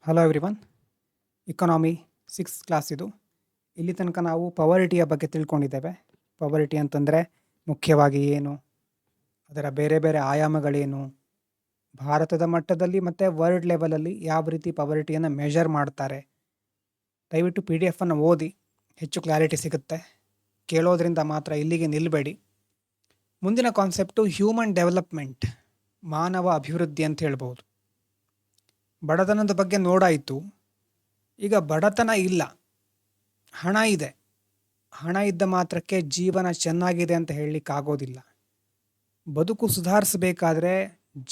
Hello everyone. Economy 6th class ಇದು. ಇಲ್ಲಿ ತನಕ ನಾವು ಪವರ್ಟಿಯ ಬಗ್ಗೆ ತಿಳ್ಕೊಂಡಿದ್ದೇವೆ. ಪವರ್ಟಿ ಅಂತಂದರೆ ಮುಖ್ಯವಾಗಿ ಏನು, ಅದರ ಬೇರೆ ಬೇರೆ ಆಯಾಮಗಳೇನು, ಭಾರತದ ಮಟ್ಟದಲ್ಲಿ ಮತ್ತು ವರ್ಲ್ಡ್ ಲೆವೆಲಲ್ಲಿ ಯಾವ ರೀತಿ ಪವರ್ಟಿಯನ್ನು ಮೆಷರ್ ಮಾಡ್ತಾರೆ. ದಯವಿಟ್ಟು PDF ಅನ್ನು ಓದಿ, ಹೆಚ್ಚು ಕ್ಲಾರಿಟಿ ಸಿಗುತ್ತೆ. ಕೇಳೋದ್ರಿಂದ ಮಾತ್ರ ಇಲ್ಲಿಗೆ ನಿಲ್ಲಬೇಡಿ. ಮುಂದಿನ ಕಾನ್ಸೆಪ್ಟು ಹ್ಯೂಮನ್ ಡೆವಲಪ್ಮೆಂಟ್, ಮಾನವ ಅಭಿವೃದ್ಧಿ ಅಂತ ಹೇಳ್ಬೋದು. ಬಡತನದ ಬಗ್ಗೆ ನೋಡಾಯಿತು. ಈಗ ಬಡತನ ಇಲ್ಲ, ಹಣ ಇದೆ. ಹಣ ಇದ್ದ ಮಾತ್ರಕ್ಕೆ ಜೀವನ ಚೆನ್ನಾಗಿದೆ ಅಂತ ಹೇಳಲಿಕ್ಕಾಗೋದಿಲ್ಲ. ಬದುಕು ಸುಧಾರಿಸಬೇಕಾದ್ರೆ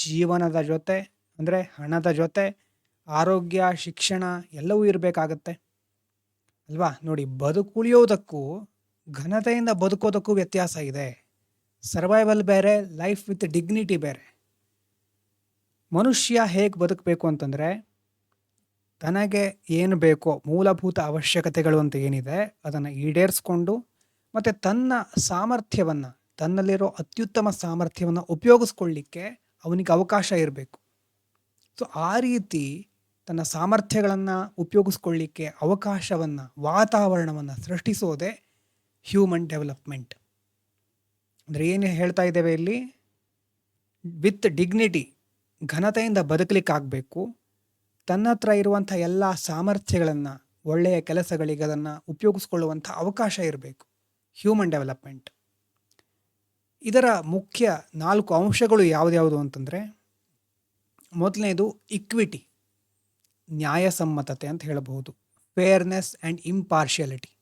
ಜೀವನದ ಜೊತೆ ಅಂದರೆ ಹಣದ ಜೊತೆ ಆರೋಗ್ಯ, ಶಿಕ್ಷಣ ಎಲ್ಲವೂ ಇರಬೇಕಾಗತ್ತೆ ಅಲ್ವಾ. ನೋಡಿ, ಬದುಕುಳಿಯೋದಕ್ಕೂ ಘನತೆಯಿಂದ ಬದುಕೋದಕ್ಕೂ ವ್ಯತ್ಯಾಸ ಇದೆ. ಸರ್ವೈವಲ್ ಬೇರೆ, ಲೈಫ್ ವಿತ್ ಡಿಗ್ನಿಟಿ ಬೇರೆ. ಮನುಷ್ಯ ಹೇಗೆ ಬದುಕಬೇಕು ಅಂತಂದರೆ, ತನಗೆ ಏನು ಬೇಕೋ ಮೂಲಭೂತ ಅವಶ್ಯಕತೆಗಳು ಅಂತ ಏನಿದೆ ಅದನ್ನು ಈಡೇರಿಸ್ಕೊಂಡು ಮತ್ತು ತನ್ನ ಸಾಮರ್ಥ್ಯವನ್ನು, ತನ್ನಲ್ಲಿರೋ ಅತ್ಯುತ್ತಮ ಸಾಮರ್ಥ್ಯವನ್ನು ಉಪಯೋಗಿಸ್ಕೊಳ್ಳಿಕ್ಕೆ ಅವನಿಗೆ ಅವಕಾಶ ಇರಬೇಕು. ಸೊ ಆ ರೀತಿ ತನ್ನ ಸಾಮರ್ಥ್ಯಗಳನ್ನು ಉಪಯೋಗಿಸ್ಕೊಳ್ಳಿಕ್ಕೆ ಅವಕಾಶವನ್ನು, ವಾತಾವರಣವನ್ನು ಸೃಷ್ಟಿಸೋದೇ ಹ್ಯೂಮನ್ ಡೆವಲಪ್ಮೆಂಟ್. ಅಂದರೆ ಏನು ಹೇಳ್ತಾ ಇದ್ದೇವೆ ಇಲ್ಲಿ? ವಿತ್ ಡಿಗ್ನಿಟಿ, ಘನತೆಯಿಂದ ಬದುಕಲಿಕ್ಕಾಗಬೇಕು. ತನ್ನ ಹತ್ರ ಇರುವಂಥ ಎಲ್ಲ ಸಾಮರ್ಥ್ಯಗಳನ್ನು ಒಳ್ಳೆಯ ಕೆಲಸಗಳಿಗೆ ಅದನ್ನು ಉಪಯೋಗಿಸ್ಕೊಳ್ಳುವಂಥ ಅವಕಾಶ ಇರಬೇಕು. ಹ್ಯೂಮನ್ ಡೆವಲಪ್ಮೆಂಟ್ ಇದರ ಮುಖ್ಯ 4 ಅಂಶಗಳು ಯಾವುದ್ಯಾವುದು ಅಂತಂದರೆ, ಮೊದಲನೇದು ಇಕ್ವಿಟಿ, ನ್ಯಾಯಸಮ್ಮತತೆ ಅಂತ ಹೇಳಬಹುದು. Fairness and impartiality.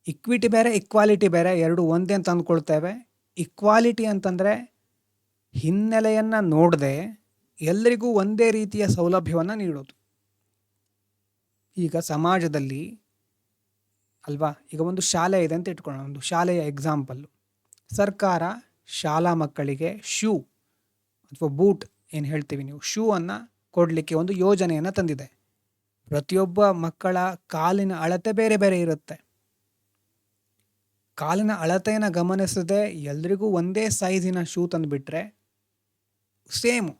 ಇಕ್ವಿಟಿ ಬೇರೆ, ಇಕ್ವಾಲಿಟಿ ಬೇರೆ, ಎರಡು ಒಂದೇ ಅಂತ ಅಂದ್ಕೊಳ್ತೇವೆ. ಇಕ್ವಾಲಿಟಿ ಅಂತಂದರೆ ಹಿನ್ನೆಲೆಯನ್ನು ನೋಡದೆ ಎಲ್ಲರಿಗೂ ಒಂದೇ ರೀತಿಯ ಸೌಲಭ್ಯವನ್ನು ನೀಡೋದು. ಈಗ ಸಮಾಜದಲ್ಲಿ ಅಲ್ವಾ, ಈಗ ಒಂದು ಶಾಲೆ ಇದೆ ಅಂತ ಇಟ್ಕೊಳ್ಳೋಣ. ಒಂದು ಶಾಲೆಯ ಎಕ್ಸಾಂಪಲ್ಲು, ಸರ್ಕಾರ ಶಾಲಾ ಮಕ್ಕಳಿಗೆ ಶೂ ಅಥವಾ ಬೂಟ್ ಏನು ಹೇಳ್ತೀವಿ ನೀವು, ಶೂ ಅನ್ನು ಕೊಡಲಿಕ್ಕೆ ಒಂದು ಯೋಜನೆಯನ್ನು ತಂದಿದೆ. ಪ್ರತಿಯೊಬ್ಬ ಮಕ್ಕಳ ಕಾಲಿನ ಅಳತೆ ಬೇರೆ ಬೇರೆ ಇರುತ್ತೆ. ಕಾಲಿನ ಅಳತೆಯನ್ನು ಗಮನಿಸದೆ ಎಲ್ರಿಗೂ ಒಂದೇ ಸೈಜಿನ ಶೂ ತಂದುಬಿಟ್ರೆ ಸೇಮು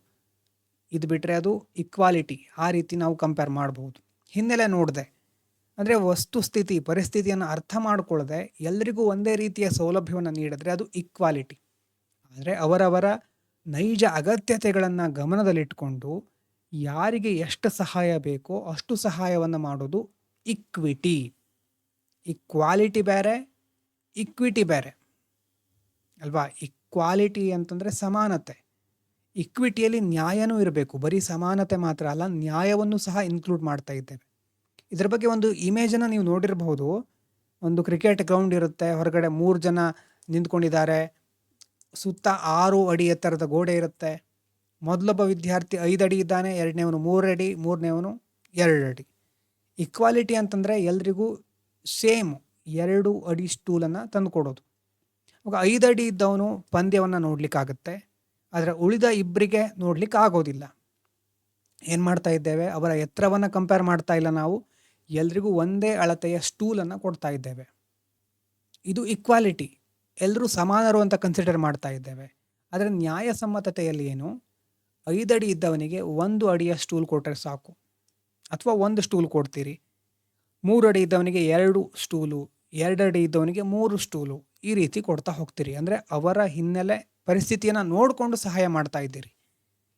ಇದು ಬಿಟ್ಟರೆ ಅದು ಇಕ್ವಾಲಿಟಿ. ಆ ರೀತಿ ನಾವು ಕಂಪೇರ್ ಮಾಡ್ಬೋದು. ಹಿನ್ನೆಲೆ ನೋಡಿದೆ ಅಂದರೆ ವಸ್ತುಸ್ಥಿತಿ, ಪರಿಸ್ಥಿತಿಯನ್ನು ಅರ್ಥ ಮಾಡಿಕೊಳ್ಳದೆ ಎಲ್ರಿಗೂ ಒಂದೇ ರೀತಿಯ ಸೌಲಭ್ಯವನ್ನು ನೀಡಿದ್ರೆ ಅದು ಇಕ್ವಾಲಿಟಿ. ಆದರೆ ಅವರವರ ನೈಜ ಅಗತ್ಯತೆಗಳನ್ನು ಗಮನದಲ್ಲಿಟ್ಕೊಂಡು ಯಾರಿಗೆ ಎಷ್ಟು ಸಹಾಯ ಬೇಕೋ ಅಷ್ಟು ಸಹಾಯವನ್ನು ಮಾಡೋದು ಇಕ್ವಿಟಿ. ಇಕ್ವಾಲಿಟಿ ಬೇರೆ, ಇಕ್ವಿಟಿ ಬೇರೆ ಅಲ್ವಾ. ಇಕ್ವಾಲಿಟಿ ಅಂತಂದರೆ ಸಮಾನತೆ. ಇಕ್ವಿಟಿಯಲ್ಲಿ ನ್ಯಾಯನೂ ಇರಬೇಕು. ಬರೀ ಸಮಾನತೆ ಮಾತ್ರ ಅಲ್ಲ, ನ್ಯಾಯವನ್ನು ಸಹ ಇನ್ಕ್ಲೂಡ್ ಮಾಡ್ತಾ ಇದ್ದೇವೆ. ಇದರ ಬಗ್ಗೆ ಒಂದು ಇಮೇಜನ್ನು ನೀವು ನೋಡಿರಬಹುದು. ಒಂದು ಕ್ರಿಕೆಟ್ ಗ್ರೌಂಡ್ ಇರುತ್ತೆ, ಹೊರಗಡೆ 3 ಜನ ನಿಂತ್ಕೊಂಡಿದ್ದಾರೆ, ಸುತ್ತ 6 ಅಡಿ ಎತ್ತರದ ಗೋಡೆ ಇರುತ್ತೆ. ಮೊದಲೊಬ್ಬ ವಿದ್ಯಾರ್ಥಿ 5 ಅಡಿ ಇದ್ದಾನೆ, ಎರಡನೇವನು 3 ಅಡಿ, ಮೂರನೇವನು 2 ಅಡಿ. ಇಕ್ವಾಲಿಟಿ ಅಂತಂದರೆ ಎಲ್ರಿಗೂ ಸೇಮ್ 2 ಅಡಿ ಸ್ಟೂಲನ್ನು ತಂದು ಕೊಡೋದು. ಇವಾಗ 5 ಅಡಿ ಇದ್ದವನು ಪಂದ್ಯವನ್ನು ನೋಡಲಿಕ್ಕಾಗತ್ತೆ, ಆದರೆ ಉಳಿದ ಇಬ್ಬರಿಗೆ ನೋಡ್ಲಿಕ್ಕೆ ಆಗೋದಿಲ್ಲ. ಏನು ಮಾಡ್ತಾ ಇದ್ದೇವೆ? ಅವರ ಎತ್ತರವನ್ನು ಕಂಪೇರ್ ಮಾಡ್ತಾ ಇಲ್ಲ ನಾವು, ಎಲ್ರಿಗೂ ಒಂದೇ ಅಳತೆಯ ಸ್ಟೂಲನ್ನು ಕೊಡ್ತಾ ಇದ್ದೇವೆ. ಇದು ಇಕ್ವಾಲಿಟಿ, ಎಲ್ಲರೂ ಸಮಾನರು ಅಂತ ಕನ್ಸಿಡರ್ ಮಾಡ್ತಾ ಇದ್ದೇವೆ. ಆದರೆ ನ್ಯಾಯಸಮ್ಮತತೆಯಲ್ಲಿ ಏನು, 5 ಅಡಿ ಇದ್ದವನಿಗೆ 1 ಅಡಿಯ ಸ್ಟೂಲ್ ಕೊಟ್ಟರೆ ಸಾಕು, ಅಥವಾ 1 ಸ್ಟೂಲ್ ಕೊಡ್ತೀರಿ. 3 ಅಡಿ ಇದ್ದವನಿಗೆ 2 ಸ್ಟೂಲು, 2 ಅಡಿ ಇದ್ದವನಿಗೆ 3 ಸ್ಟೂಲು, ಈ ರೀತಿ ಕೊಡ್ತಾ ಹೋಗ್ತೀರಿ. ಅಂದರೆ ಅವರ ಹಿನ್ನೆಲೆ ಪರಿಸ್ಥಿತಿಯನ್ನು ನೋಡಿಕೊಂಡು ಸಹಾಯ ಮಾಡ್ತಾ ಇದ್ದೀರಿ.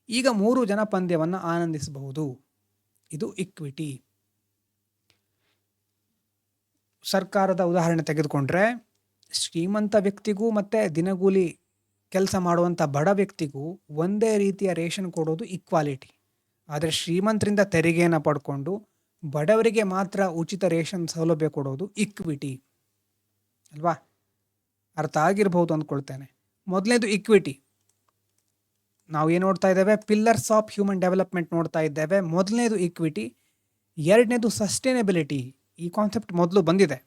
ಈಗ 3 ಜನ ಪಂದ್ಯವನ್ನು ಆನಂದಿಸಬಹುದು. ಇದು ಇಕ್ವಿಟಿ. ಸರ್ಕಾರದ ಉದಾಹರಣೆ ತೆಗೆದುಕೊಂಡ್ರೆ, ಶ್ರೀಮಂತ ವ್ಯಕ್ತಿಗೂ ಮತ್ತು ದಿನಗೂಲಿ ಕೆಲಸ ಮಾಡುವಂಥ ಬಡ ವ್ಯಕ್ತಿಗೂ ಒಂದೇ ರೀತಿಯ ರೇಷನ್ ಕೊಡೋದು ಇಕ್ವಾಲಿಟಿ. ಆದರೆ ಶ್ರೀಮಂತರಿಂದ ತೆರಿಗೆಯನ್ನು ಪಡ್ಕೊಂಡು ಬಡವರಿಗೆ ಮಾತ್ರ ಉಚಿತ ರೇಷನ್ ಸೌಲಭ್ಯ ಕೊಡೋದು ಇಕ್ವಿಟಿ ಅಲ್ವಾ. ಅರ್ಥ ಆಗಿರ್ಬೋದು ಅಂದ್ಕೊಳ್ತೇನೆ. ಮೊದಲನೇದು ಇಕ್ವಿಟಿ. ನಾವು ಏನು ನೋಡ್ತಾ ಇದ್ದೇವೆ? ಪಿಲ್ಲರ್ಸ್ ಆಫ್ ಹ್ಯೂಮನ್ ಡೆವಲಪ್ಮೆಂಟ್ ನೋಡ್ತಾ ಇದ್ದೇವೆ. ಮೊದಲನೇದು ಇಕ್ವಿಟಿ. ಎರಡನೇದು ಸಸ್ಟೈನಬಿಲಿಟಿ. ಈ ಕಾನ್ಸೆಪ್ಟ್ ಮೊದಲು ಬಂದಿದೆ.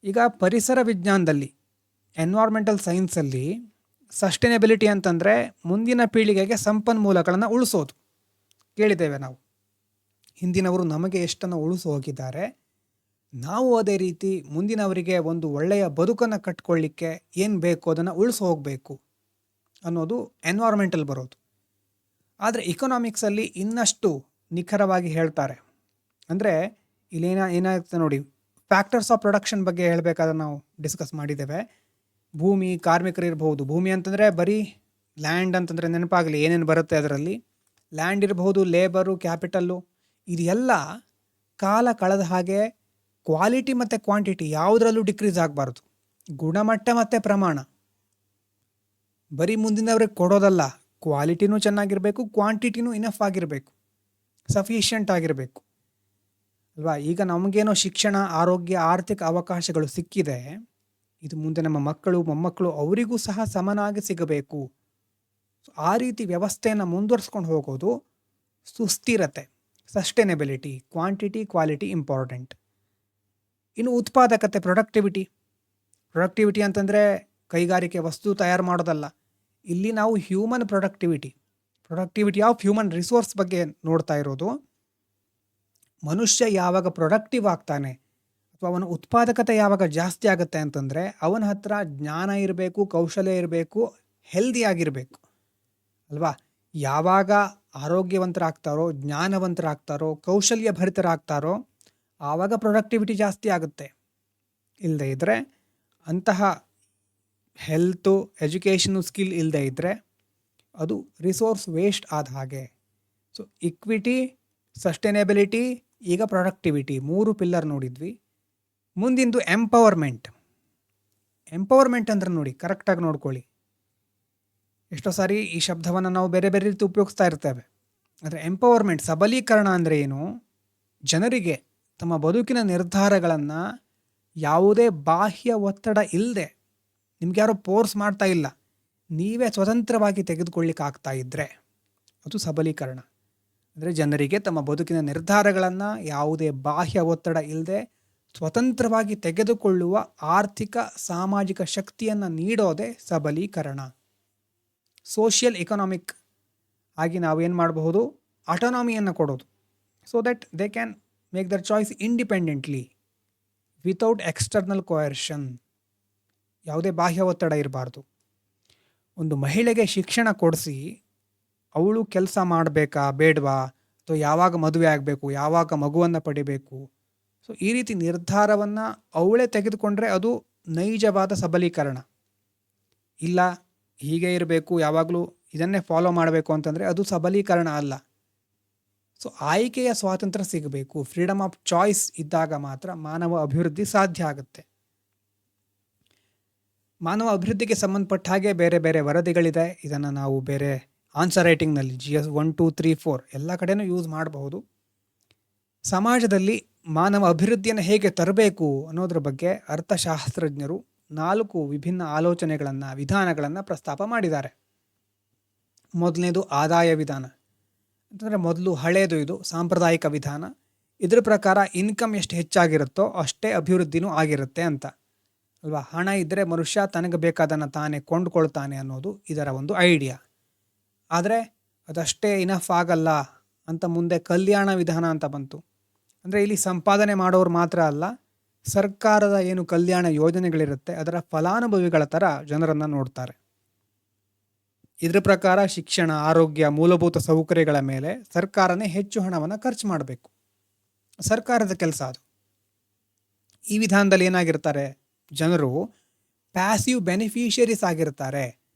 ಈಗ ಪರಿಸರ ವಿಜ್ಞಾನದಲ್ಲಿ, ಎನ್ವೈರ್ಮೆಂಟಲ್ ಸೈನ್ಸಲ್ಲಿ ಸಸ್ಟೈನಬಿಲಿಟಿ ಅಂತಂದರೆ ಮುಂದಿನ ಪೀಳಿಗೆಗೆ ಸಂಪನ್ಮೂಲಗಳನ್ನು ಉಳಿಸೋದು. ಕೇಳಿದ್ದೇವೆ ನಾವು, ಹಿಂದಿನವರು ನಮಗೆ ಎಷ್ಟನ್ನು ಉಳಿಸಿ ಹೋಗಿದ್ದಾರೆ, ನಾವು ಅದೇ ರೀತಿ ಮುಂದಿನವರಿಗೆ ಒಂದು ಒಳ್ಳೆಯ ಬದುಕನ್ನು ಕಟ್ಕೊಳ್ಳಿಕ್ಕೆ ಏನು ಬೇಕು ಅದನ್ನು ಉಳಿಸಿ ಹೋಗಬೇಕು ಅನ್ನೋದು ಎನ್ವೈರ್ಮೆಂಟಲ್ ಬರೋದು. ಆದರೆ ಇಕನಾಮಿಕ್ಸಲ್ಲಿ ಇನ್ನಷ್ಟು ನಿಖರವಾಗಿ ಹೇಳ್ತಾರೆ. ಅಂದರೆ ಏನಾಗುತ್ತೆ ನೋಡಿ, ಫ್ಯಾಕ್ಟರ್ಸ್ ಆಫ್ ಪ್ರೊಡಕ್ಷನ್ ಬಗ್ಗೆ ಹೇಳಬೇಕಾದ್ರೆ ನಾವು ಡಿಸ್ಕಸ್ ಮಾಡಿದ್ದೇವೆ. ಭೂಮಿ, ಕಾರ್ಮಿಕರು ಇರಬಹುದು. ಭೂಮಿ ಅಂತಂದರೆ ಬರೀ ಲ್ಯಾಂಡ್ ಅಂತಂದರೆ ನೆನಪಾಗಲಿ ಏನೇನು ಬರುತ್ತೆ ಅದರಲ್ಲಿ. ಲ್ಯಾಂಡ್ ಇರಬಹುದು, ಲೇಬರು, ಕ್ಯಾಪಿಟಲ್ಲು, ಇದು ಎಲ್ಲ ಕಾಲ ಕಳೆದ ಹಾಗೆ ಕ್ವಾಲಿಟಿ ಮತ್ತು ಕ್ವಾಂಟಿಟಿ ಯಾವುದರಲ್ಲೂ ಡಿಕ್ರೀಸ್ ಆಗಬಾರ್ದು. ಗುಣಮಟ್ಟ ಮತ್ತು ಪ್ರಮಾಣ ಬರೀ ಮುಂದಿನವ್ರಿಗೆ ಕೊಡೋದಲ್ಲ, ಕ್ವಾಲಿಟಿನೂ ಚೆನ್ನಾಗಿರಬೇಕು, ಕ್ವಾಂಟಿಟಿನೂ ಇನಫ್ ಆಗಿರಬೇಕು, ಸಫಿಷಿಯೆಂಟ್ ಆಗಿರಬೇಕು ಅಲ್ವಾ. ಈಗ ನಮಗೇನೋ ಶಿಕ್ಷಣ, ಆರೋಗ್ಯ, ಆರ್ಥಿಕ ಅವಕಾಶಗಳು ಸಿಕ್ಕಿದೆ, ಇದು ಮುಂದೆ ನಮ್ಮ ಮಕ್ಕಳು, ಮೊಮ್ಮಕ್ಕಳು ಅವರಿಗೂ ಸಹ ಸಮನಾಗಿ ಸಿಗಬೇಕು. ಆ ರೀತಿ ವ್ಯವಸ್ಥೆಯನ್ನು ಮುಂದುವರಿಸ್ಕೊಂಡು ಹೋಗೋದು ಸುಸ್ಥಿರತೆ, ಸಸ್ಟೈನಬಿಲಿಟಿ. Quantity, quality important. ಇನ್ನು ಉತ್ಪಾದಕತೆ, ಪ್ರೊಡಕ್ಟಿವಿಟಿ ಅಂತಂದರೆ ಕೈಗಾರಿಕೆ ವಸ್ತು ತಯಾರು ಮಾಡೋದಲ್ಲ. ಇಲ್ಲಿ ನಾವು human productivity of human resource ಬಗ್ಗೆ ನೋಡ್ತಾ ಇರೋದು. ಮನುಷ್ಯ ಯಾವಾಗ ಪ್ರೊಡಕ್ಟಿವ್ ಆಗ್ತಾನೆ ಅಥವಾ ಅವನ ಉತ್ಪಾದಕತೆ ಯಾವಾಗ ಜಾಸ್ತಿ ಆಗುತ್ತೆ ಅಂತಂದರೆ ಅವನ ಹತ್ರ ಜ್ಞಾನ ಇರಬೇಕು, ಕೌಶಲ್ಯ ಇರಬೇಕು, ಹೆಲ್ದಿ ಆಗಿರಬೇಕು ಅಲ್ವಾ. ಯಾವಾಗ ಆರೋಗ್ಯವಂತರಾಗ್ತಾರೋ, ಜ್ಞಾನವಂತರಾಗ್ತಾರೋ, ಕೌಶಲ್ಯ ಭರಿತರಾಗ್ತಾರೋ ಆವಾಗ ಪ್ರೊಡಕ್ಟಿವಿಟಿ ಜಾಸ್ತಿ ಆಗುತ್ತೆ. ಇಲ್ಲದೆ ಇದ್ದರೆ ಅಂತಹ ಹೆಲ್ತು, ಎಜುಕೇಷನು, ಸ್ಕಿಲ್ ಇಲ್ಲದೆ ಇದ್ದರೆ ಅದು ರಿಸೋರ್ಸ್ ವೇಸ್ಟ್ ಆದ ಹಾಗೆ. ಸೊ ಇಕ್ವಿಟಿ, ಸಸ್ಟೈನೇಬಿಲಿಟಿ, ಈಗ ಪ್ರೊಡಕ್ಟಿವಿಟಿ, 3 ಪಿಲ್ಲರ್ ನೋಡಿದ್ವಿ. ಮುಂದಿಂದು ಎಂಪವರ್ಮೆಂಟ್ ಅಂದ್ರೆ ನೋಡಿ, ಕರೆಕ್ಟಾಗಿ ನೋಡ್ಕೊಳ್ಳಿ. ಎಷ್ಟೋ ಸಾರಿ ಈ ಶಬ್ದವನ್ನು ನಾವು ಬೇರೆ ಬೇರೆ ರೀತಿ ಉಪಯೋಗಿಸ್ತಾ ಇರ್ತೇವೆ. ಆದರೆ ಎಂಪವರ್ಮೆಂಟ್, ಸಬಲೀಕರಣ ಅಂದರೆ ಏನು? ಜನರಿಗೆ ತಮ್ಮ ಬದುಕಿನ ನಿರ್ಧಾರಗಳನ್ನು ಯಾವುದೇ ಬಾಹ್ಯ ಒತ್ತಡ ಇಲ್ಲದೆ, ನಿಮ್ಗೆ ಯಾರೋ ಫೋರ್ಸ್ ಮಾಡ್ತಾ ಇಲ್ಲ, ನೀವೇ ಸ್ವತಂತ್ರವಾಗಿ ತೆಗೆದುಕೊಳ್ಳಿಕ್ಕೆ ಆಗ್ತಾ ಇದ್ದರೆ ಅದು ಸಬಲೀಕರಣ. ಅಂದರೆ ಜನರಿಗೆ ತಮ್ಮ ಬದುಕಿನ ನಿರ್ಧಾರಗಳನ್ನು ಯಾವುದೇ ಬಾಹ್ಯ ಒತ್ತಡ ಇಲ್ಲದೆ ಸ್ವತಂತ್ರವಾಗಿ ತೆಗೆದುಕೊಳ್ಳುವ ಆರ್ಥಿಕ, ಸಾಮಾಜಿಕ ಶಕ್ತಿಯನ್ನು ನೀಡೋದೇ ಸಬಲೀಕರಣ. ಸೋಷಿಯಲ್ ಎಕನಾಮಿಕ್ ಆಗಿ ನಾವೇನು ಮಾಡಬಹುದು? ಆಟೋನಾಮಿಯನ್ನು ಕೊಡೋದು. So that they can make their choice independently without external coercion. ಯಾವುದೇ ಬಾಹ್ಯ ಒತ್ತಡ ಇರಬಾರ್ದು. ಒಂದು ಮಹಿಳೆಗೆ ಶಿಕ್ಷಣ ಕೊಡಿಸಿ ಅವಳು ಕೆಲಸ ಮಾಡಬೇಕಾ ಬೇಡವಾ, ಅಥವಾ ಯಾವಾಗ ಮದುವೆ ಆಗಬೇಕು, ಯಾವಾಗ ಮಗುವನ್ನು ಪಡಿಬೇಕು, ಸೊ ಈ ರೀತಿ ನಿರ್ಧಾರವನ್ನು ಅವಳೇ ತೆಗೆದುಕೊಂಡ್ರೆ ಅದು ನೈಜವಾದ ಸಬಲೀಕರಣ. ಇಲ್ಲ ಹೀಗೆ ಇರಬೇಕು, ಯಾವಾಗಲೂ ಇದನ್ನೇ ಫಾಲೋ ಮಾಡಬೇಕು ಅಂತಂದರೆ ಅದು ಸಬಲೀಕರಣ ಅಲ್ಲ. ಸೊ ಆಯ್ಕೆಯ ಸ್ವಾತಂತ್ರ್ಯ ಸಿಗಬೇಕು. ಫ್ರೀಡಮ್ ಆಫ್ ಚಾಯ್ಸ್ ಇದ್ದಾಗ ಮಾತ್ರ ಮಾನವ ಅಭಿವೃದ್ಧಿ ಸಾಧ್ಯ ಆಗುತ್ತೆ. ಮಾನವ ಅಭಿವೃದ್ಧಿಗೆ ಸಂಬಂಧಪಟ್ಟ ಹಾಗೆ ಬೇರೆ ಬೇರೆ ವರದಿಗಳಿದೆ. ಇದನ್ನು ನಾವು ಬೇರೆ ಆನ್ಸರ್ ರೈಟಿಂಗ್ನಲ್ಲಿ GS 1, 2, 3, 4 ಎಲ್ಲ ಕಡೆನೂ ಯೂಸ್ ಮಾಡಬಹುದು. ಸಮಾಜದಲ್ಲಿ ಮಾನವ ಅಭಿವೃದ್ಧಿಯನ್ನು ಹೇಗೆ ತರಬೇಕು ಅನ್ನೋದ್ರ ಬಗ್ಗೆ ಅರ್ಥಶಾಸ್ತ್ರಜ್ಞರು 4 ವಿಭಿನ್ನ ಆಲೋಚನೆಗಳನ್ನು, ವಿಧಾನಗಳನ್ನು ಪ್ರಸ್ತಾಪ ಮಾಡಿದ್ದಾರೆ. ಮೊದಲನೇದು ಆದಾಯ ವಿಧಾನ ಅಂತಂದರೆ ಮೊದಲು ಹಳೇದು, ಇದು ಸಾಂಪ್ರದಾಯಿಕ ವಿಧಾನ. ಇದ್ರ ಪ್ರಕಾರ ಇನ್ಕಮ್ ಎಷ್ಟು ಹೆಚ್ಚಾಗಿರುತ್ತೋ ಅಷ್ಟೇ ಅಭಿವೃದ್ಧಿನೂ ಆಗಿರುತ್ತೆ ಅಂತ ಅಲ್ವಾ. ಹಣ ಇದ್ದರೆ ಮನುಷ್ಯ ತನಗೆ ಬೇಕಾದನ್ನು ತಾನೇ ಕೊಂಡುಕೊಳ್ತಾನೆ ಅನ್ನೋದು ಇದರ ಒಂದು ಐಡಿಯಾ. ಆದರೆ ಅದಷ್ಟೇ ಇನಫ್ ಆಗಲ್ಲ ಅಂತ ಮುಂದೆ ಕಲ್ಯಾಣ ವಿಧಾನ ಅಂತ ಬಂತು. ಅಂದರೆ ಇಲ್ಲಿ ಸಂಪಾದನೆ ಮಾಡೋರು ಮಾತ್ರ ಅಲ್ಲ, ಸರ್ಕಾರದ ಏನು ಕಲ್ಯಾಣ ಯೋಜನೆಗಳಿರುತ್ತೆ ಅದರ ಫಲಾನುಭವಿಗಳ ಥರ ಜನರನ್ನು ನೋಡ್ತಾರೆ. ಇದ್ರ ಪ್ರಕಾರ ಶಿಕ್ಷಣ, ಆರೋಗ್ಯ, ಮೂಲಭೂತ ಸೌಕರ್ಯಗಳ ಮೇಲೆ ಸರ್ಕಾರನೇ ಹೆಚ್ಚು ಹಣವನ್ನು ಖರ್ಚು ಮಾಡಬೇಕು. ಸರ್ಕಾರದ ಕೆಲಸ ಅದು. ಈ ವಿಧಾನದಲ್ಲಿ ಏನಾಗಿರ್ತಾರೆ ಜನರು? ಪ್ಯಾಸಿವ್ ಬೆನಿಫಿಷಿಯರೀಸ್ ಆಗಿರ್ತಾರೆ.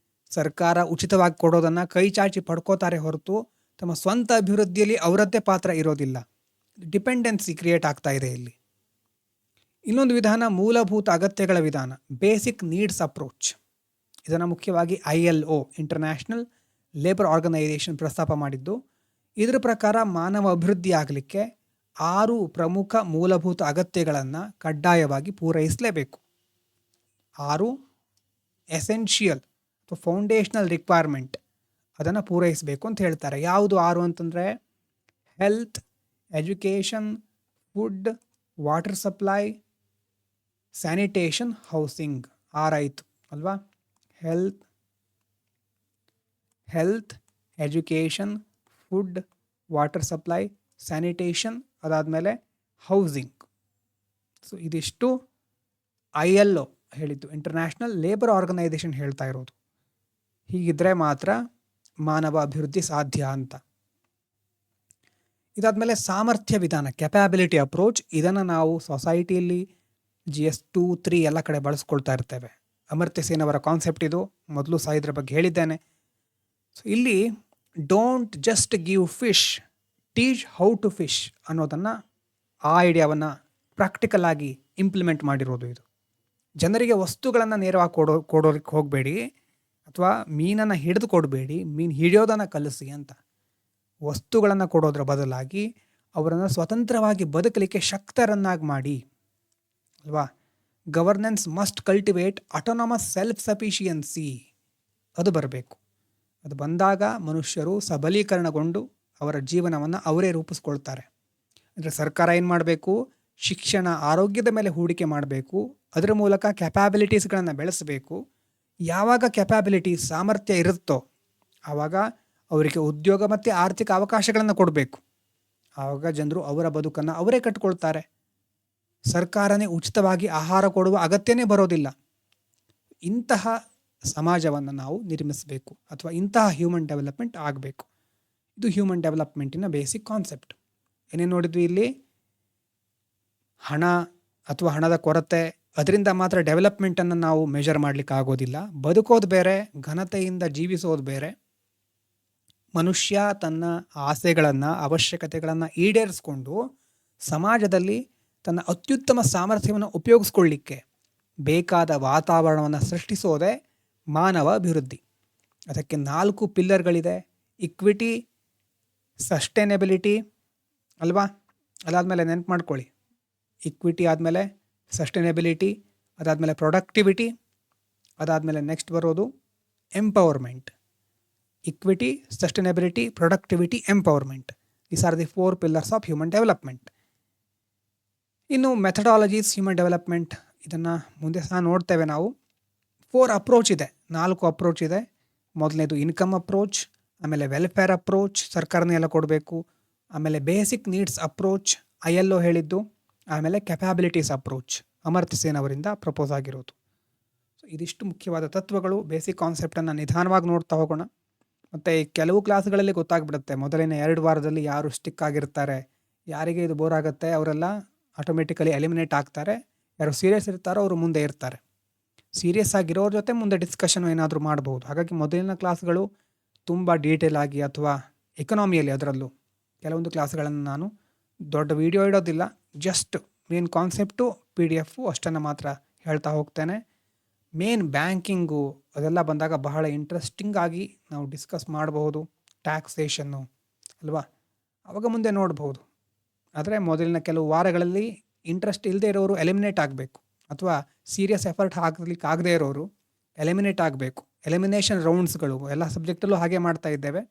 ಸರ್ಕಾರ ಉಚಿತವಾಗಿ ಕೊಡೋದನ್ನು ಕೈ ಚಾಚಿ ಪಡ್ಕೋತಾರೆ ಹೊರತು ತಮ್ಮ ಸ್ವಂತ ಅಭಿವೃದ್ಧಿಯಲ್ಲಿ ಅವರದ್ದೇ ಪಾತ್ರ ಇರೋದಿಲ್ಲ. ಡಿಪೆಂಡೆನ್ಸಿ ಕ್ರಿಯೇಟ್ ಆಗ್ತಾ ಇದೆ ಇಲ್ಲಿ. ಇನ್ನೊಂದು ವಿಧಾನ ಮೂಲಭೂತ ಅಗತ್ಯಗಳ ವಿಧಾನ, ಬೇಸಿಕ್ ನೀಡ್ಸ್ ಅಪ್ರೋಚ್. ಇದನ್ನು ಮುಖ್ಯವಾಗಿ ILO, ಇಂಟರ್ನ್ಯಾಷನಲ್ ಲೇಬರ್ ಆರ್ಗನೈಸೇಷನ್ ಪ್ರಸ್ತಾಪ ಮಾಡಿದ್ದು. ಇದರ ಪ್ರಕಾರ ಮಾನವ ಅಭಿವೃದ್ಧಿ ಆಗಲಿಕ್ಕೆ 6 ಪ್ರಮುಖ ಮೂಲಭೂತ ಅಗತ್ಯಗಳನ್ನು ಕಡ್ಡಾಯವಾಗಿ ಪೂರೈಸಲೇಬೇಕು. 6 ಎಸೆನ್ಷಿಯಲ್ ಅಥವಾ ಫೌಂಡೇಶನಲ್ ರಿಕ್ವೈರ್ಮೆಂಟ್ ಅದನ್ನು ಪೂರೈಸಬೇಕು ಅಂತ ಹೇಳ್ತಾರೆ. ಯಾವುದು 6 ಅಂತಂದರೆ health, education, food, water supply, sanitation, housing. 6 ಆಯಿತು ಅಲ್ವಾ. Health, education, food, water supply, sanitation, ಅದಾದಮೇಲೆ ಹೌಸಿಂಗ್. ಸೊ ಇದಿಷ್ಟು ILO ಹೇಳಿದ್ದು, ಇಂಟರ್ನ್ಯಾಷನಲ್ ಲೇಬರ್ ಆರ್ಗನೈಸೇಷನ್ ಹೇಳ್ತಾ ಇರೋದು. ಹೀಗಿದ್ದರೆ ಮಾತ್ರ ಮಾನವ ಅಭಿವೃದ್ಧಿ ಸಾಧ್ಯ ಅಂತ. ಇದಾದಮೇಲೆ ಸಾಮರ್ಥ್ಯ ವಿಧಾನ, ಕೆಪ್ಯಾಬಿಲಿಟಿ ಅಪ್ರೋಚ್. ಇದನ್ನು ನಾವು ಸೊಸೈಟಿಯಲ್ಲಿ GS2, 3 ಎಲ್ಲ ಕಡೆ ಬಳಸ್ಕೊಳ್ತಾ ಇರ್ತೇವೆ. ಅಮರ್ತ್ಯ ಸೇನ್ ಅವರ ಕಾನ್ಸೆಪ್ಟ್ ಇದು. ಮೊದಲು ಸಹ ಇದ್ರ ಬಗ್ಗೆ ಹೇಳಿದ್ದೇನೆ. ಸೊ ಇಲ್ಲಿ don't just give fish, teach how to fish ಅನ್ನೋದನ್ನು, ಆ ಐಡಿಯಾವನ್ನು ಪ್ರಾಕ್ಟಿಕಲ್ ಆಗಿ ಇಂಪ್ಲಿಮೆಂಟ್ ಮಾಡಿರೋದು ಇದು. ಜನರಿಗೆ ವಸ್ತುಗಳನ್ನು ನೇರವಾಗಿ ಕೊಡೋದಕ್ಕೆ ಹೋಗಬೇಡಿ, ಅಥವಾ ಮೀನನ್ನು ಹಿಡಿದು ಕೊಡಬೇಡಿ, ಮೀನು ಹಿಡಿಯೋದನ್ನು ಕಲಿಸಿ ಅಂತ. ವಸ್ತುಗಳನ್ನು ಕೊಡೋದ್ರ ಬದಲಾಗಿ ಅವರನ್ನು ಸ್ವತಂತ್ರವಾಗಿ ಬದುಕಲಿಕ್ಕೆ ಶಕ್ತರನ್ನಾಗಿ ಮಾಡಿ ಅಲ್ವಾ. Governance must cultivate autonomous self sufficiency, ಅದು ಬರಬೇಕು. ಅದು ಬಂದಾಗ ಮನುಷ್ಯರು ಸಬಲೀಕರಣಗೊಂಡು ಅವರ ಜೀವನವನ್ನು ಅವರೇ ರೂಪಿಸ್ಕೊಳ್ತಾರೆ. ಅಂದರೆ ಸರ್ಕಾರ ಏನು ಮಾಡಬೇಕು, ಶಿಕ್ಷಣ, ಆರೋಗ್ಯದ ಮೇಲೆ ಹೂಡಿಕೆ ಮಾಡಬೇಕು. ಅದರ ಮೂಲಕ ಕೆಪ್ಯಾಬಿಲಿಟೀಸ್ಗಳನ್ನು ಬೆಳೆಸಬೇಕು. ಯಾವಾಗ ಕೆಪ್ಯಾಬಿಲಿಟೀಸ್, ಸಾಮರ್ಥ್ಯ ಇರುತ್ತೋ ಆವಾಗ ಅವರಿಗೆ ಉದ್ಯೋಗ ಮತ್ತು ಆರ್ಥಿಕ ಅವಕಾಶಗಳನ್ನು ಕೊಡಬೇಕು. ಆವಾಗ ಜನರು ಅವರ ಬದುಕನ್ನು ಅವರೇ ಕಟ್ಕೊಳ್ತಾರೆ. ಸರ್ಕಾರನೇ ಉಚಿತವಾಗಿ ಆಹಾರ ಕೊಡುವ ಅಗತ್ಯನೇ ಬರೋದಿಲ್ಲ. ಇಂತಹ ಸಮಾಜವನ್ನು ನಾವು ನಿರ್ಮಿಸಬೇಕು, ಅಥವಾ ಇಂತಹ ಹ್ಯೂಮನ್ ಡೆವಲಪ್ಮೆಂಟ್ ಆಗಬೇಕು. ಇದು ಹ್ಯೂಮನ್ ಡೆವಲಪ್ಮೆಂಟಿನ ಬೇಸಿಕ್ ಕಾನ್ಸೆಪ್ಟ್. ಏನೇನು ನೋಡಿದ್ವಿ ಇಲ್ಲಿ? ಹಣ ಅಥವಾ ಹಣದ ಕೊರತೆ, ಅದರಿಂದ ಮಾತ್ರ ಡೆವಲಪ್ಮೆಂಟನ್ನು ನಾವು ಮೆಜರ್ ಮಾಡಲಿಕ್ಕೆ ಆಗೋದಿಲ್ಲ. ಬದುಕೋದು ಬೇರೆ, ಘನತೆಯಿಂದ ಜೀವಿಸೋದು ಬೇರೆ. ಮನುಷ್ಯ ತನ್ನ ಆಸೆಗಳನ್ನು, ಅವಶ್ಯಕತೆಗಳನ್ನು ಈಡೇರಿಸ್ಕೊಂಡು ಸಮಾಜದಲ್ಲಿ ತನ್ನ ಅತ್ಯುತ್ತಮ ಸಾಮರ್ಥ್ಯವನ್ನು ಉಪಯೋಗಿಸ್ಕೊಳ್ಳಿಕ್ಕೆ ಬೇಕಾದ ವಾತಾವರಣವನ್ನು ಸೃಷ್ಟಿಸೋದೇ ಮಾನವ ಅಭಿವೃದ್ಧಿ. ಅದಕ್ಕೆ 4 ಪಿಲ್ಲರ್ಗಳಿದೆ. ಇಕ್ವಿಟಿ, ಸಸ್ಟೈನಬಿಲಿಟಿ ಅಲ್ವಾ. ಅದಾದಮೇಲೆ ನೆನ್ಪು ಮಾಡ್ಕೊಳ್ಳಿ, ಇಕ್ವಿಟಿ ಆದಮೇಲೆ ಸಸ್ಟೈನಬಿಲಿಟಿ, ಅದಾದಮೇಲೆ ಪ್ರೊಡಕ್ಟಿವಿಟಿ, ಅದಾದಮೇಲೆ ನೆಕ್ಸ್ಟ್ ಬರೋದು empowerment. Equity, sustainability, productivity, empowerment. These are the 4 pillars of human development. ಇನ್ನು ಮೆಥಡಾಲಜೀಸ್ ಹ್ಯೂಮನ್ ಡೆವಲಪ್ಮೆಂಟ್, ಇದನ್ನು ಮುಂದೆ ಸಹ ನೋಡ್ತೇವೆ ನಾವು. 4 ಅಪ್ರೋಚ್ ಇದೆ, 4 ಅಪ್ರೋಚ್ ಇದೆ. ಮೊದಲನೇದು ಇನ್ಕಮ್ ಅಪ್ರೋಚ್, ಆಮೇಲೆ ವೆಲ್ಫೇರ್ ಅಪ್ರೋಚ್, ಸರ್ಕಾರನೇ ಎಲ್ಲ ಕೊಡಬೇಕು. ಆಮೇಲೆ ಬೇಸಿಕ್ ನೀಡ್ಸ್ ಅಪ್ರೋಚ್, ILO ಹೇಳಿದ್ದು. ಆಮೇಲೆ ಕೆಪ್ಯಾಬಿಲಿಟೀಸ್ ಅಪ್ರೋಚ್, ಅಮರ್ತ್ಯ ಸೇನ್ ಅವರಿಂದ ಪ್ರಪೋಸ್ ಆಗಿರೋದು. ಸೊ ಇದಿಷ್ಟು ಮುಖ್ಯವಾದ ತತ್ವಗಳು. ಬೇಸಿಕ್ ಕಾನ್ಸೆಪ್ಟನ್ನು ನಿಧಾನವಾಗಿ ನೋಡ್ತಾ ಹೋಗೋಣ. ಮತ್ತು ಕೆಲವು ಕ್ಲಾಸ್ಗಳಲ್ಲಿ ಗೊತ್ತಾಗ್ಬಿಡುತ್ತೆ, ಮೊದಲಿನ 2 ವಾರದಲ್ಲಿ ಯಾರು ಸ್ಟಿಕ್ ಆಗಿರ್ತಾರೆ, ಯಾರಿಗೆ ಇದು ಬೋರ್ ಆಗುತ್ತೆ ಅವರೆಲ್ಲ ಆಟೋಮೆಟಿಕಲಿ ಎಲಿಮಿನೇಟ್ ಆಗ್ತಾರೆ. ಯಾರು ಸೀರಿಯಸ್ ಇರ್ತಾರೋ ಅವರು ಮುಂದೆ ಇರ್ತಾರೆ. ಸೀರಿಯಸ್ ಆಗಿರೋರ ಜೊತೆ ಮುಂದೆ ಡಿಸ್ಕಷನ್ ಏನಾದರೂ ಮಾಡ್ಬೋದು. ಹಾಗಾಗಿ ಮೊದಲಿನ ಕ್ಲಾಸ್ಗಳು ತುಂಬ ಡೀಟೇಲ್ ಆಗಿ, ಅಥವಾ ಎಕನಾಮಿಯಲ್ಲಿ ಅದರಲ್ಲೂ ಕೆಲವೊಂದು ಕ್ಲಾಸ್ಗಳನ್ನು ನಾನು ದೊಡ್ಡ ವಿಡಿಯೋ ಇಡೋದಿಲ್ಲ, ಜಸ್ಟ್ ಮೇನ್ ಕಾನ್ಸೆಪ್ಟು PDF ಅಷ್ಟನ್ನು ಮಾತ್ರ ಹೇಳ್ತಾ ಹೋಗ್ತೇನೆ. ಮೇನ್ ಬ್ಯಾಂಕಿಂಗು ಅದೆಲ್ಲ ಬಂದಾಗ ಬಹಳ ಇಂಟ್ರೆಸ್ಟಿಂಗ್ ಆಗಿ ನಾವು ಡಿಸ್ಕಸ್ ಮಾಡಬಹುದು. ಟ್ಯಾಕ್ಸೇಷನ್ನು ಅಲ್ವಾ, ಆವಾಗ ಮುಂದೆ ನೋಡ್ಬೋದು. ಆದರೆ ಮೊದಲಿನ ಕೆಲವು ವಾರಗಳಲ್ಲಿ ಇಂಟ್ರೆಸ್ಟ್ ಇಲ್ಲದೆ ಇರೋರು ಎಲಿಮಿನೇಟ್ ಆಗಬೇಕು, ಅಥವಾ ಸೀರಿಯಸ್ ಎಫರ್ಟ್ ಹಾಕಲಿಕ್ಕೆ ಆಗದೆ ಇರೋರು ಎಲಿಮಿನೇಟ್ ಆಗಬೇಕು. ಎಲಿಮಿನೇಷನ್ ರೌಂಡ್ಸ್ಗಳು ಎಲ್ಲ ಸಬ್ಜೆಕ್ಟಲ್ಲೂ ಹಾಗೆ ಮಾಡ್ತಾ ಇದ್ದೇವೆ.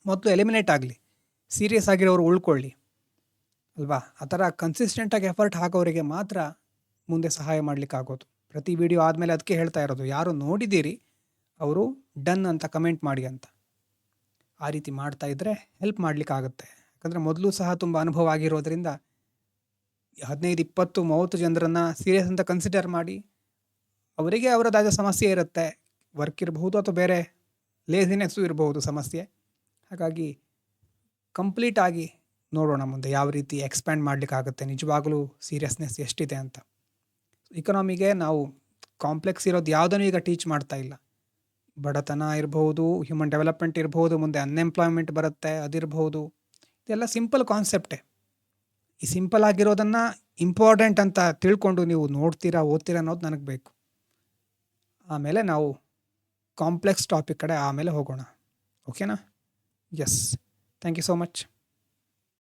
ಮೊದಲು ಎಲಿಮಿನೇಟ್ ಆಗಲಿ, ಸೀರಿಯಸ್ ಆಗಿರೋರು ಉಳ್ಕೊಳ್ಳಿ ಅಲ್ವಾ. ಆ ಥರ ಕನ್ಸಿಸ್ಟೆಂಟಾಗಿ ಎಫರ್ಟ್ ಹಾಕೋರಿಗೆ ಮಾತ್ರ ಮುಂದೆ ಸಹಾಯ ಮಾಡಲಿಕ್ಕಾಗೋದು. ಪ್ರತಿ ವಿಡಿಯೋ ಆದಮೇಲೆ ಅದಕ್ಕೆ ಹೇಳ್ತಾ ಇರೋದು, ಯಾರು ನೋಡಿದ್ದೀರಿ ಅವರು ಡನ್ ಅಂತ ಕಮೆಂಟ್ ಮಾಡಿ ಅಂತ. ಆ ರೀತಿ ಮಾಡ್ತಾ ಇದ್ದರೆ ಹೆಲ್ಪ್ ಮಾಡಲಿಕ್ಕಾಗುತ್ತೆ. ಯಾಕಂದರೆ ಮೊದಲು ಸಹ ತುಂಬ ಅನುಭವ ಆಗಿರೋದ್ರಿಂದ 15, 20, 30 ಜನರನ್ನು ಸೀರಿಯಸ್ ಅಂತ ಕನ್ಸಿಡರ್ ಮಾಡಿ, ಅವರಿಗೆ ಅವರದಾದ ಸಮಸ್ಯೆ ಇರುತ್ತೆ. ವರ್ಕ್ ಇರಬಹುದು ಅಥವಾ ಬೇರೆ ಲೇಸಿನೆಸ್ಸು ಇರಬಹುದು ಸಮಸ್ಯೆ. ಹಾಗಾಗಿ ಕಂಪ್ಲೀಟಾಗಿ ನೋಡೋಣ ಮುಂದೆ ಯಾವ ರೀತಿ ಎಕ್ಸ್ಪ್ಯಾಂಡ್ ಮಾಡಲಿಕ್ಕಾಗುತ್ತೆ, ನಿಜವಾಗಲೂ ಸೀರಿಯಸ್ನೆಸ್ ಎಷ್ಟಿದೆ ಅಂತ. ಇಕನಾಮಿಗೆ ನಾವು ಕಾಂಪ್ಲೆಕ್ಸ್ ಇರೋದು ಯಾವುದನ್ನು ಈಗ ಟೀಚ್ ಮಾಡ್ತಾ ಇಲ್ಲ. ಬಡತನ ಇರ್ಬೋದು, ಹ್ಯೂಮನ್ ಡೆವಲಪ್ಮೆಂಟ್ ಇರ್ಬೋದು, ಮುಂದೆ ಅನ್ಎಂಪ್ಲಾಯ್ಮೆಂಟ್ ಬರುತ್ತೆ ಅದಿರ್ಬೋದು. ಇದೆಲ್ಲ ಸಿಂಪಲ್ ಕಾನ್ಸೆಪ್ಟೇ. ಈ ಸಿಂಪಲ್ ಆಗಿರೋದನ್ನು ಇಂಪಾರ್ಟೆಂಟ್ ಅಂತ ತಿಳ್ಕೊಂಡು ನೀವು ನೋಡ್ತೀರಾ, ಓದ್ತೀರಾ ಅನ್ನೋದು ನನಗೆ ಬೇಕು. ಆಮೇಲೆ ನಾವು ಕಾಂಪ್ಲೆಕ್ಸ್ ಟಾಪಿಕ್ ಕಡೆ ಆಮೇಲೆ ಹೋಗೋಣ. ಓಕೆನಾ? Yes, thank you so much.